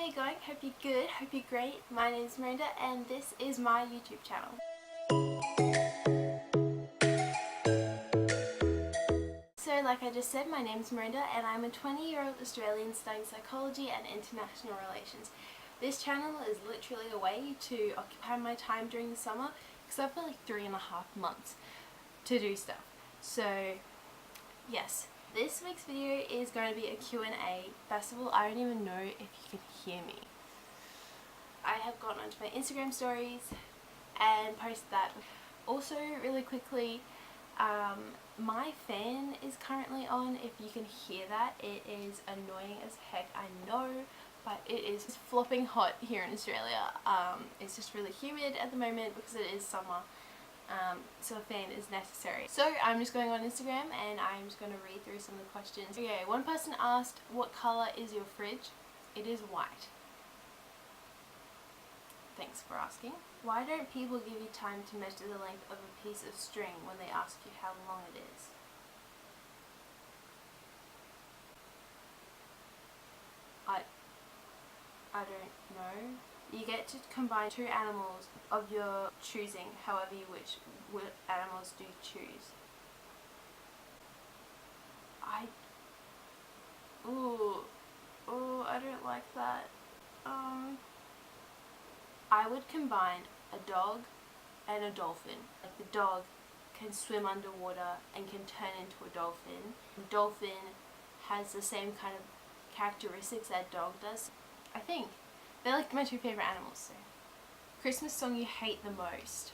how you going? Hope you're good, hope you're great. My name is Miranda and this is my YouTube channel. So like I just said, my name is Miranda and I'm a 20-year-old Australian studying psychology and international relations. This channel is literally a way to occupy my time during the summer because I've got like 3.5 months to do stuff. So yes, this week's video is going to be a Q&A. First of all, I don't even know if you can hear me. I have gone onto my Instagram stories and posted that. Also, really quickly, my fan is currently on. If you can hear that, it is annoying as heck, I know, but it is flopping hot here in Australia. It's just really humid at the moment because it is summer. So a fan is necessary. So I'm just going on Instagram and I'm just going to read through some of the questions. Okay, one person asked, what colour is your fridge? It is white. Thanks for asking. Why don't people give you time to measure the length of a piece of string when they ask you how long it is? I don't know. You get to combine two animals of your choosing, however you wish. What animals do you choose? I don't like that. I would combine a dog and a dolphin. Like the dog can swim underwater and can turn into a dolphin. The dolphin has the same kind of characteristics that a dog does. I think they're like my two favourite animals. So, Christmas song you hate the most?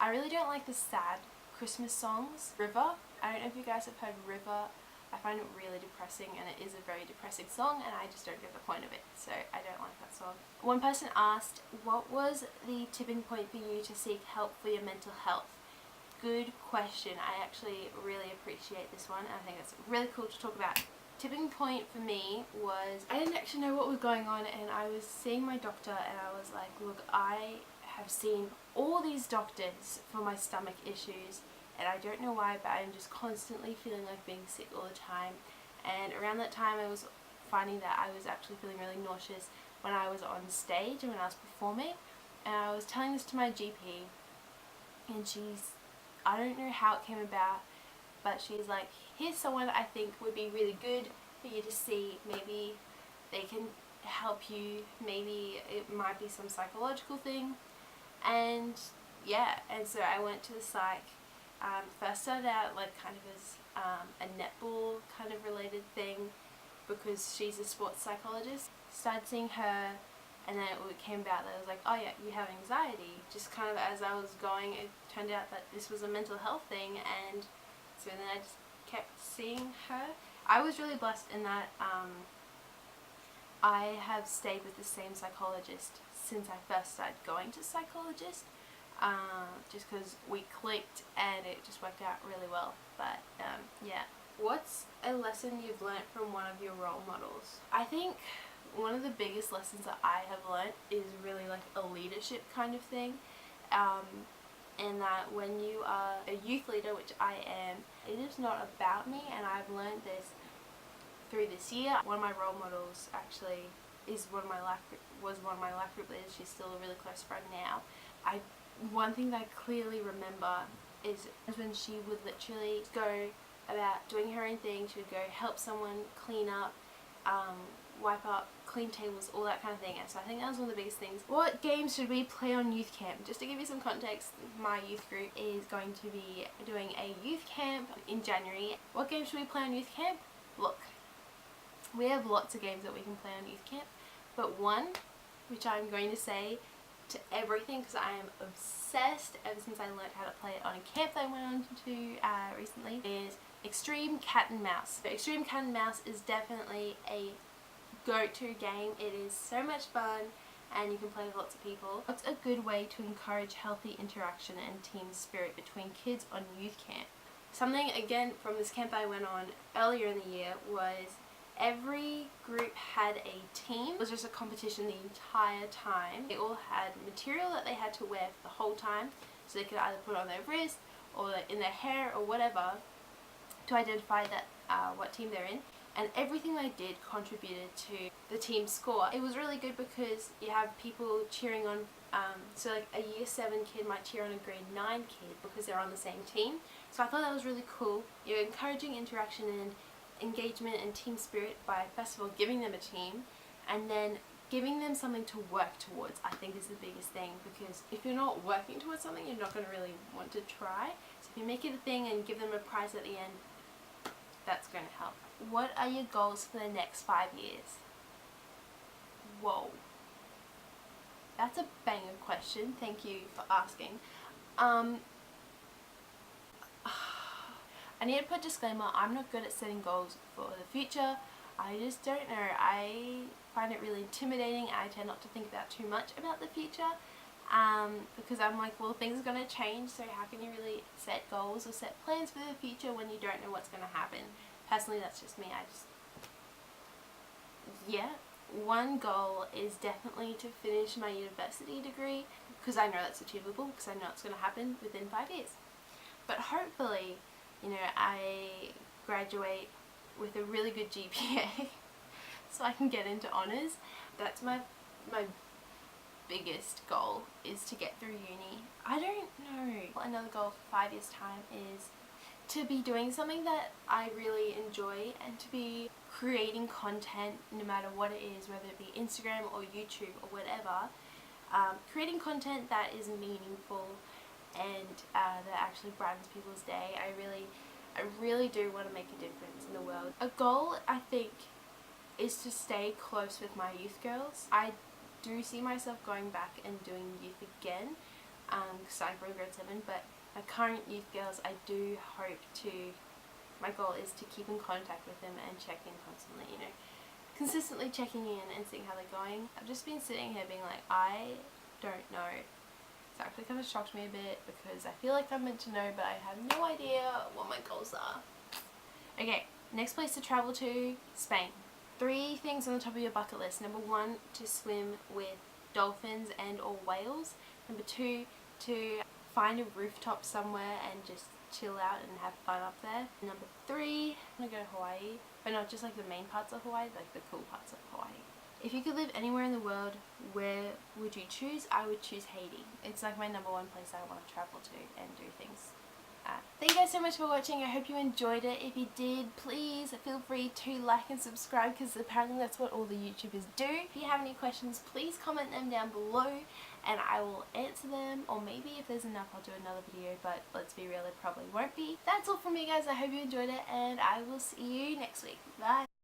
I really don't like the sad Christmas songs. River. I don't know if you guys have heard River. I find it really depressing and it is a very depressing song and I just don't get the point of it, so I don't like that song. One person asked, what was the tipping point for you to seek help for your mental health? Good question. I actually really appreciate this one and I think it's really cool to talk about. Tipping point for me was, I didn't actually know what was going on and I was seeing my doctor and I was like, look, I have seen all these doctors for my stomach issues and I don't know why, but I'm just constantly feeling like being sick all the time. And around that time I was finding that I was actually feeling really nauseous when I was on stage and when I was performing, and I was telling this to my GP and I don't know how it came about, but she's like, here's someone I think would be really good for you to see. Maybe they can help you, maybe it might be some psychological thing. And yeah, and so I went to the psych. First started out like kind of as a netball kind of related thing because she's a sports psychologist. Started seeing her and then it came about that I was like, oh yeah, you have anxiety. Just kind of as I was going, it turned out that this was a mental health thing, and so then I just kept seeing her. I was really blessed in that I have stayed with the same psychologist since I first started going to psychologists. Just because we clicked and it just worked out really well. But yeah. What's a lesson you've learnt from one of your role models? I think one of the biggest lessons that I have learnt is really like a leadership kind of thing. And that when you are a youth leader, which I am, it is not about me, and I've learned this through this year. One of my role models actually was one of my life group leaders. She's still a really close friend now. One thing that I clearly remember is when she would literally go about doing her own thing. She would go help someone clean up, wipe up, clean tables, all that kind of thing. And so I think that was one of the biggest things. What games should we play on youth camp? Just to give you some context, my youth group is going to be doing a youth camp in January. What games should we play on youth camp? Look, we have lots of games that we can play on youth camp, but one, which I'm going to say to everything because I am obsessed ever since I learned how to play it on a camp that I went on to recently, is Extreme Cat and Mouse. So Extreme Cat and Mouse is definitely a go-to game. It is so much fun and you can play with lots of people. What's a good way to encourage healthy interaction and team spirit between kids on youth camp? Something again from this camp I went on earlier in the year was every group had a team. It was just a competition the entire time. They all had material that they had to wear for the whole time, so they could either put on their wrist or in their hair or whatever to identify that what team they're in. and everything they did contributed to the team score. It was really good because you have people cheering on, so like a year 7 kid might cheer on a grade 9 kid because they're on the same team. So I thought that was really cool. You're encouraging interaction and engagement and team spirit by first of all giving them a team, and then giving them something to work towards, I think, is the biggest thing, because if you're not working towards something, you're not going to really want to try. So if you make it a thing and give them a prize at the end, that's going to help. What are your goals for the next 5 years? Whoa. That's a banger question. Thank you for asking. I need to put a disclaimer, I'm not good at setting goals for the future. I just don't know. I find it really intimidating. I tend not to think about too much about the future, because I'm like, well, things are going to change, so how can you really set goals or set plans for the future when you don't know what's going to happen? Personally, that's just me. Yeah. One goal is definitely to finish my university degree, because I know that's achievable, because I know it's going to happen within 5 years. But hopefully, you know, I graduate with a really good GPA so I can get into honours. That's my biggest goal, is to get through uni. I don't know. Another goal for 5 years time is to be doing something that I really enjoy, and to be creating content no matter what it is, whether it be Instagram or YouTube or whatever. Creating content that is meaningful and that actually brightens people's day. I really do want to make a difference in the world. A goal, I think, is to stay close with my youth girls. I do see myself going back and doing youth again, starting from grade 7, but my current youth girls, I do hope to, my goal is to keep in contact with them and check in constantly, you know, consistently checking in and seeing how they're going. I've just been sitting here being like, I don't know. It's actually kind of shocked me a bit, because I feel like I'm meant to know, but I have no idea what my goals are. Okay, next place to travel to, Spain. 3 things on the top of your bucket list. Number 1, to swim with dolphins and or whales. Number 2, to find a rooftop somewhere and just chill out and have fun up there. Number 3, I'm gonna go to Hawaii, but not just like the main parts of Hawaii, like the cool parts of Hawaii. If you could live anywhere in the world, where would you choose? I would choose Haiti. It's like my number 1 place I want to travel to and do things at. Thank you guys so much for watching. I hope you enjoyed it. If you did, please feel free to like and subscribe, because apparently that's what all the YouTubers do. If you have any questions, please comment them down below and I will answer them, or maybe if there's enough I'll do another video, but let's be real, it probably won't be. That's all from me, guys. I hope you enjoyed it, and I will see you next week. Bye!